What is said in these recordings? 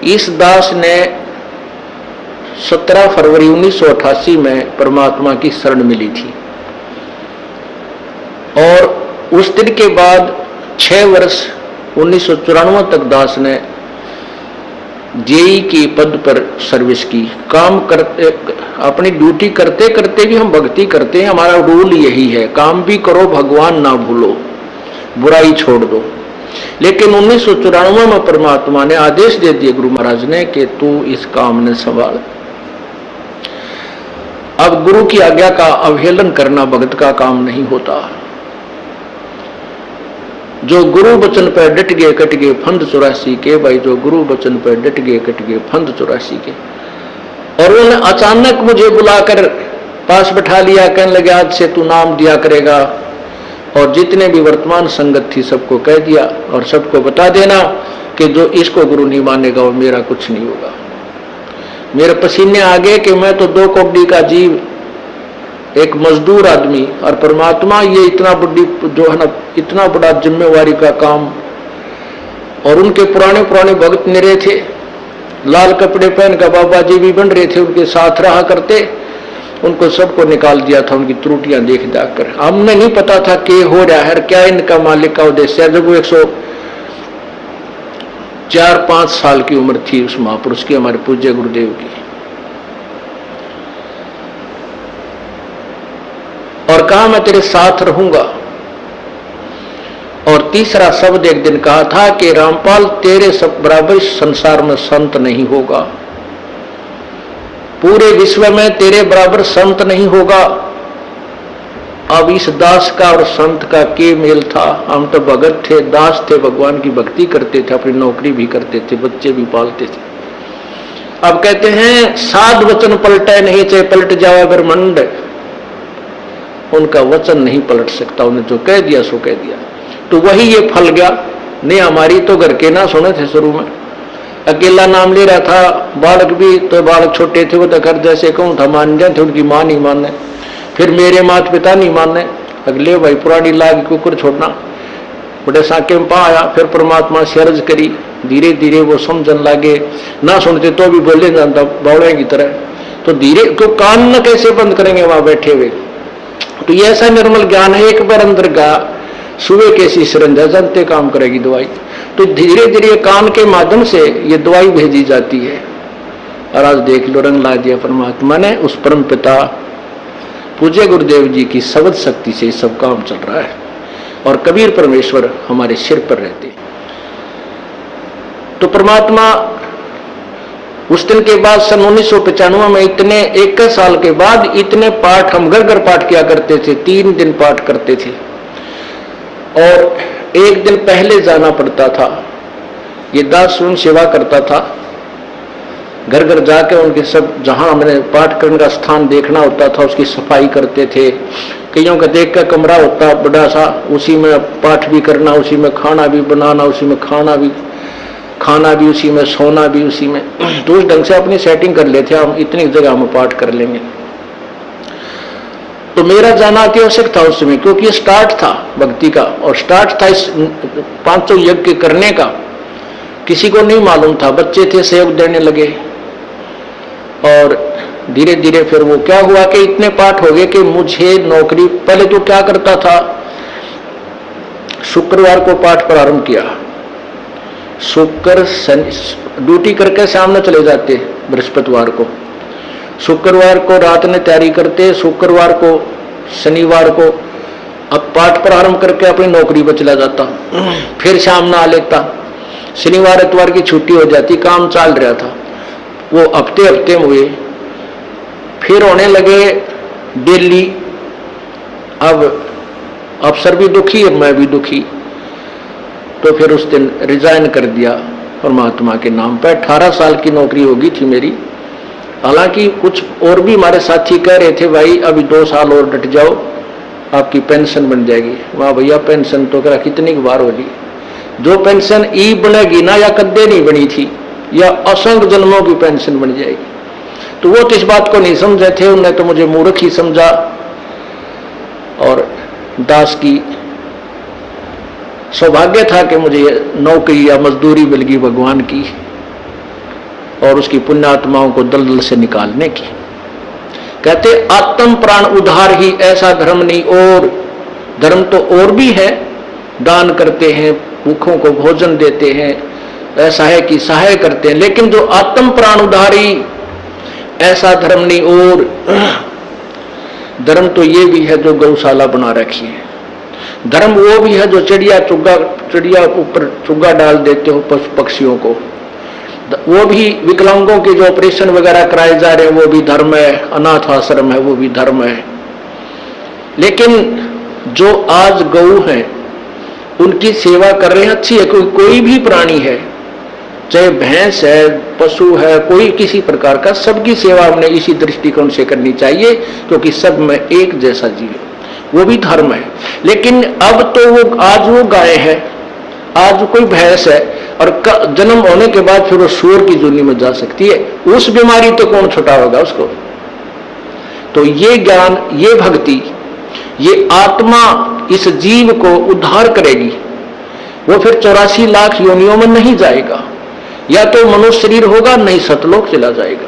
इस दास ने 17 फरवरी 1988 में परमात्मा की शरण मिली थी और उस दिन के बाद 6 वर्ष 1994 तक दास ने जेई के पद पर सर्विस की। काम करते, अपनी ड्यूटी करते करते भी हम भक्ति करते हैं। हमारा रूल यही है, काम भी करो, भगवान ना भूलो, बुराई छोड़ दो। लेकिन 1994 में परमात्मा ने आदेश दे दिए गुरु महाराज ने कि तू इस काम ने संभाल। अब गुरु की आज्ञा का अवहेलन करना भगत का काम नहीं होता। जो गुरु वचन पर डट गए कट गए फंद 84 के। भाई जो गुरु वचन पर डट गए कट गए फंद 84 के। और उन्होंने अचानक मुझे बुलाकर पास बैठा लिया, कहने लगे आज से तू नाम दिया करेगा और जितने भी वर्तमान संगत थी सबको कह दिया और सबको बता देना कि जो इसको गुरु नहीं मानेगा वो मेरा कुछ नहीं होगा। मेरे पसीने आ गए कि मैं तो 2 कौड़ी का जीव, एक मजदूर आदमी, और परमात्मा ये इतना बड़ी जो है ना, इतना बड़ा जिम्मेवारी का काम। और उनके पुराने पुराने भक्त निरे थे, लाल कपड़े पहन कर बाबा जी भी बन रहे थे, उनके साथ रहा करते। उनको सबको निकाल दिया था उनकी त्रुटियां देख जाकर। हमने नहीं पता था कि हो रहा है, क्या इनका मालिक का उद्देश्य है। जब वो 104-5 साल की उम्र थी उस महापुरुष की, हमारे पूज्य गुरुदेव की, और कहा मैं तेरे साथ रहूंगा। और तीसरा शब्द एक दिन कहा था कि रामपाल तेरे सब बराबर संसार में संत नहीं होगा, पूरे विश्व में तेरे बराबर संत नहीं होगा। अब इस दास का और संत का के मेल था। हम तो भगत थे, दास थे, भगवान की भक्ति करते थे, अपनी नौकरी भी करते थे, बच्चे भी पालते थे। अब कहते हैं साध वचन पलटे नहीं, चाहे पलट जावे ब्रह्मंड। उनका वचन नहीं पलट सकता, उन्हें जो कह दिया सो कह दिया। तो वही ये फल गया। नहीं हमारी तो घर के ना सुने थे, शुरू में अकेला नाम ले रहा था। बालक भी तो बालक छोटे थे, वो तो घर जैसे कहूँ था मान जाते, उनकी माँ नहीं माने, फिर मेरे माता पिता नहीं माने। अगले भाई पुरानी लाग कुकुर छोड़ना, बड़े साके में पाया। फिर परमात्मा से अर्ज करी, धीरे धीरे वो समझन लागे। ना सुनते तो भी बोले जानता बावड़े की तरह। तो धीरे तो कान न कैसे बंद करेंगे वहां बैठे हुए। तो ये ऐसा निर्मल ज्ञान है, एक बार अंदर गा सुबह कैसी सरंजा जानते काम करेगी दवाई। तो धीरे धीरे कान के माध्यम से ये दवाई भेजी जाती है। और आज देख लो रंग ला दिया परमात्मा ने। उस परम पिता पूज्य गुरुदेव जी की शब्द शक्ति से सब काम चल रहा है और कबीर परमेश्वर हमारे सिर पर रहते। तो परमात्मा उस दिन के बाद सन 1995 में इतने 21 साल के बाद इतने पाठ हम घर घर पाठ किया करते थे। 3 दिन पाठ करते थे और 1 दिन पहले जाना पड़ता था। ये दास सुन सेवा करता था, घर घर जाके उनके सब जहां हमने पाठ करने का स्थान देखना होता था उसकी सफाई करते थे। कईयों का देख कर कमरा होता बड़ा सा, उसी में पाठ भी करना, उसी में खाना भी बनाना, उसी में खाना भी उसी में, सोना भी उसी में। तो उस ढंग से अपनी सेटिंग कर लेते हम, इतनी जगह हम पाठ कर लेंगे। तो मेरा जाना अति आवश्यक था उस समय, क्योंकि ये स्टार्ट था भक्ति का और स्टार्ट था इस 500 यज्ञ करने का। किसी को नहीं मालूम था, बच्चे थे सहयोग देने लगे। और धीरे धीरे फिर वो क्या हुआ कि इतने पाठ हो गए कि मुझे नौकरी, पहले तो क्या करता था, शुक्रवार को पाठ प्रारंभ किया। शुक्र ड्यूटी करके सामने चले जाते बृहस्पतिवार को, शुक्रवार को रात में तैयारी करते, शुक्रवार को शनिवार को अब पाठ प्रारंभ करके अपनी नौकरी पर चला जाता। फिर शाम में आ लेता, शनिवार इतवार की छुट्टी हो जाती, काम चल रहा था। वो हफ्ते हुए, फिर होने लगे डेली। अब अफसर भी दुखी और मैं भी दुखी। तो फिर उस दिन रिजाइन कर दिया परमात्मा के नाम पर। 18 साल की नौकरी होगी थी मेरी। हालांकि कुछ और भी हमारे साथी कह रहे थे भाई अभी 2 साल और डट जाओ आपकी पेंशन बन जाएगी। वाह भैया पेंशन तो करा कितनी बार होगी। जो पेंशन ई बनेगी ना, या कद्दे नहीं बनी थी, या असंख्य जन्मों की पेंशन बन जाएगी। तो वो तो इस बात को नहीं समझे थे, उन्हें तो मुझे मूर्ख ही समझा। और दास की सौभाग्य था कि मुझे नौकरी या मजदूरी मिल गई भगवान की। और उसकी पुण्यात्माओं को दलदल से निकालने की। कहते आत्म प्राण उद्धार ही ऐसा धर्म नहीं, और धर्म तो और भी है, दान करते हैं, भूखों को भोजन देते हैं, ऐसा है कि सहाय करते हैं, लेकिन जो आत्म प्राण उद्धारी ऐसा धर्म नहीं। और धर्म तो ये भी है जो गौशाला बना रखी है, धर्म वो भी है जो चिड़िया ऊपर चुग्गा डाल देते हो पशु पक्षियों को, वो भी विकलांगों के जो ऑपरेशन वगैरह कराए जा रहे हैं वो भी धर्म है, अनाथ आश्रम है वो भी धर्म है। लेकिन जो आज गौ हैं उनकी सेवा कर रहे हैं, अच्छी है। कोई भी प्राणी है, चाहे भैंस है, पशु है, कोई किसी प्रकार का, सबकी सेवा हमने इसी दृष्टिकोण से करनी चाहिए, क्योंकि सब में एक जैसा जीव, वो भी धर्म है। लेकिन अब तो वो आज वो गाय है, आज कोई भैंस है, और जन्म होने के बाद फिर वो सूअर की जूनी में जा सकती है, उस बीमारी तो कौन छुटाएगा उसको। तो ये ज्ञान, ये भक्ति, ये आत्मा इस जीव को उद्धार करेगी। वो फिर 84 लाख योनियों में नहीं जाएगा, या तो मनुष्य शरीर होगा, नहीं सतलोक चला जाएगा।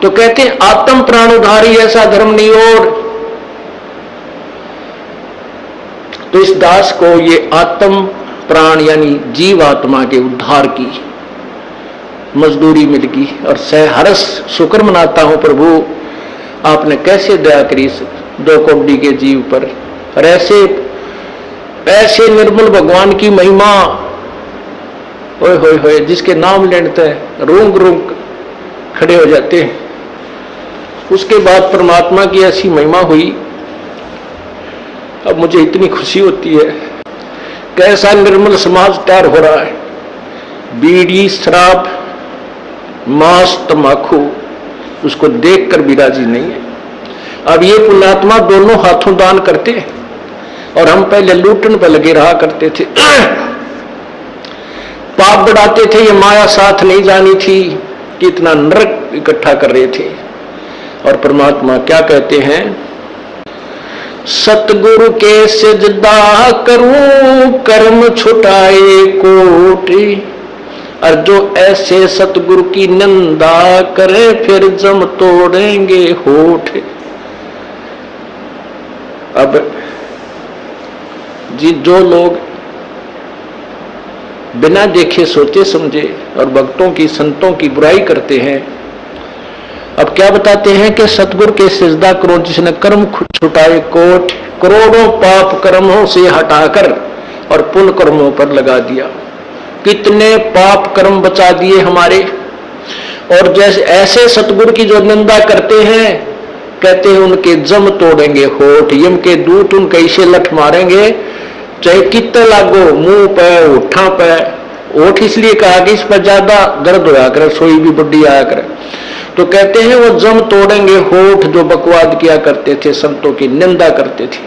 तो कहते हैं आत्म प्राण उद्धारी ऐसा धर्म नहीं। और तो इस दास को ये आत्म प्राण यानी जीव आत्मा के उद्धार की मजदूरी मिल गई, और सहर्ष शुक्र मनाता हूं प्रभु, आपने कैसे दया करी इस 2 कौड़ी के जीव पर। और ऐसे निर्मल भगवान की महिमा, ओए होए होए, जिसके नाम लेते हैं रूंग रूंग खड़े हो जाते हैं। उसके बाद परमात्मा की ऐसी महिमा हुई, अब मुझे इतनी खुशी होती है। कैसा निर्मल समाज तैयार हो रहा है। बीड़ी, शराब, मांस, तंबाकू, उसको देखकर भी राजी नहीं है। अब ये पुण्यात्मा दोनों हाथों दान करते हैं, और हम पहले लूटन पर लगे रहा करते थे, पाप बढ़ाते थे, ये माया साथ नहीं जानी थी कि इतना नरक इकट्ठा कर रहे थे। और परमात्मा क्या कहते हैं, सतगुरु के सिजदा करूं कर्म छुटाए कोटि, और जो ऐसे सतगुरु की निंदा करे फिर जम तोड़ेंगे होठ। अब जी जो लोग बिना देखे सोचे समझे और भक्तों की, संतों की बुराई करते हैं, अब क्या बताते हैं कि सतगुरु के सिजदा करो जिसने कर्म छुटाए कोट, करोड़ों पाप कर्मों से हटाकर और पुण्य कर्मों पर लगा दिया। कितने पाप कर्म बचा दिए हमारे। और जैसे ऐसे सतगुरु की जो निंदा करते हैं, कहते हैं उनके जम तोड़ेंगे होठ, यम के दूत उनके ऐसे लठ मारेंगे, चाहे कितने लागो, मुंह पे, होठा पे। होठ इसलिए कहा कि इस पर ज्यादा दर्द होया करे, सोई भी बुढ़ी आया करे। तो कहते हैं वो जम तोड़ेंगे होठ जो बकवाद किया करते थे, संतों की निंदा करते थे।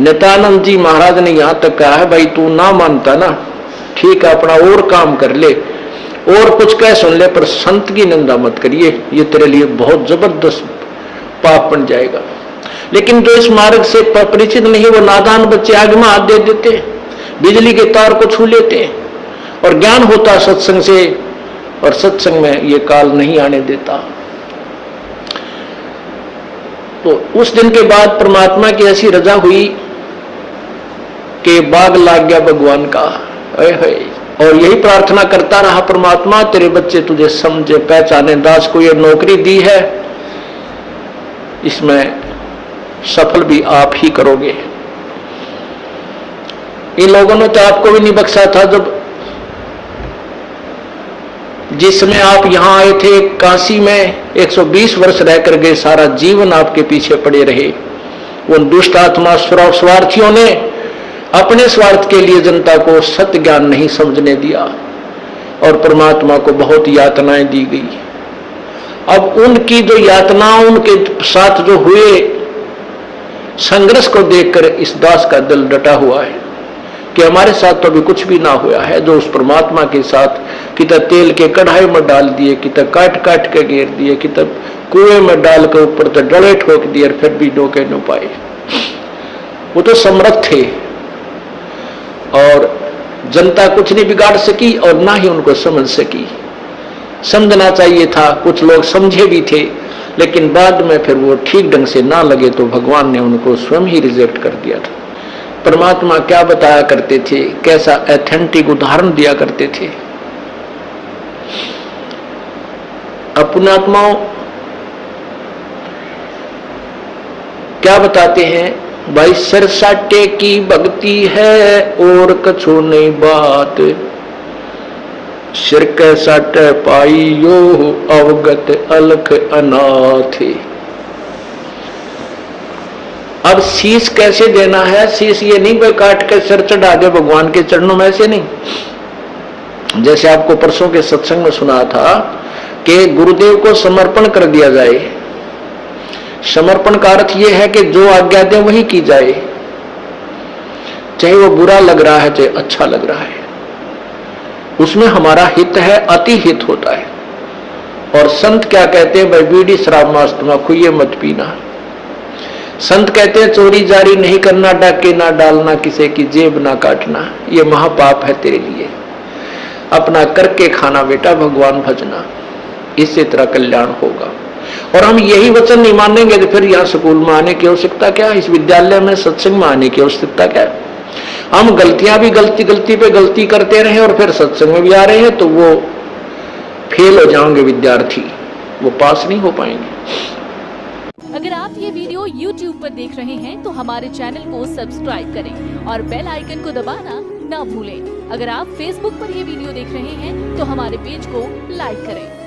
नित्यानंद जी महाराज ने यहां तक कहा है, भाई तू ना मानता ना, ठीक है अपना और काम कर ले और कुछ कह सुन ले, पर संत की निंदा मत करिए, ये तेरे लिए बहुत जबरदस्त पाप बन जाएगा। लेकिन जो इस मार्ग से परिचित नहीं, वो नादान बच्चे आग में हाथ दे देते, बिजली के तार को छू लेते, और ज्ञान होता सत्संग से, और सत्संग में ये काल नहीं आने देता। तो उस दिन के बाद परमात्मा की ऐसी रजा हुई कि बाग लाग गया भगवान का। और यही प्रार्थना करता रहा, परमात्मा तेरे बच्चे तुझे समझे पहचाने, दास को ये नौकरी दी है, इसमें सफल भी आप ही करोगे। इन लोगों ने तो आपको भी नहीं बख्शा था, जब जिसमें आप यहां आए थे काशी में 120 वर्ष रहकर गए, सारा जीवन आपके पीछे पड़े रहे। उन दुष्ट आत्मा स्वार्थियों ने अपने स्वार्थ के लिए जनता को सत्य ज्ञान नहीं समझने दिया, और परमात्मा को बहुत यातनाएं दी गई। अब उनकी जो यातनाओं, उनके साथ जो हुए संघर्ष को देखकर इस दास का दिल डटा हुआ है कि हमारे साथ तो अभी कुछ भी ना हुआ है। जो उस परमात्मा के साथ कितना तेल के कढ़ाई में डाल दिए, कितना काट काट के घेर दिए, कितना कुएं में डाल के ऊपर तो डले ठोक दिए, फिर भी डोके न पाए। वो तो समर्थ थे। और जनता कुछ नहीं बिगाड़ सकी और ना ही उनको समझ सकी। समझना चाहिए था, कुछ लोग समझे भी थे, लेकिन बाद में फिर वो ठीक ढंग से ना लगे तो भगवान ने उनको स्वयं ही रिजेक्ट कर दिया था। परमात्मा क्या बताया करते थे, कैसा ऑथेंटिक उदाहरण दिया करते थे। अपनात्माओं क्या बताते हैं, भाई सरसाटे की भक्ति है और कछु नहीं बात, सिर के सट पाइयो अवगत अलख अनाथ। अब शीश कैसे देना है, शीश ये नहीं भाई काट के सिर चढ़ा दे भगवान के चरणों में, ऐसे नहीं। जैसे आपको परसों के सत्संग में सुना था कि गुरुदेव को समर्पण कर दिया जाए। समर्पण का अर्थ यह है कि जो आज्ञा दे वही की जाए, चाहे वो बुरा लग रहा है चाहे अच्छा लग रहा है, उसमें हमारा हित है, अति हित होता है। और संत क्या कहते हैं, भाई बीड़ी शराब मांस तम्बाकू ये मत पीना। संत कहते हैं चोरी जारी नहीं करना, डाके ना डालना, किसी की जेब ना काटना, ये महापाप है तेरे लिए। अपना करके खाना बेटा, भगवान भजना, इससे तेरा कल्याण होगा। और हम यही वचन नहीं मानेंगे तो फिर यहाँ स्कूल में आने की आवश्यकता क्या, इस विद्यालय में सत्संग में आने की आवश्यकता क्या। हम गलतियां भी गलती पे गलती करते रहे और फिर सत्संग में भी आ रहे हैं तो वो फेल हो जाएंगे विद्यार्थी, वो पास नहीं हो पाएंगे। अगर आप ये वीडियो YouTube पर देख रहे हैं तो हमारे चैनल को सब्सक्राइब करें और बेल आइकन को दबाना ना भूलें। अगर आप Facebook पर ये वीडियो देख रहे हैं तो हमारे पेज को लाइक करें।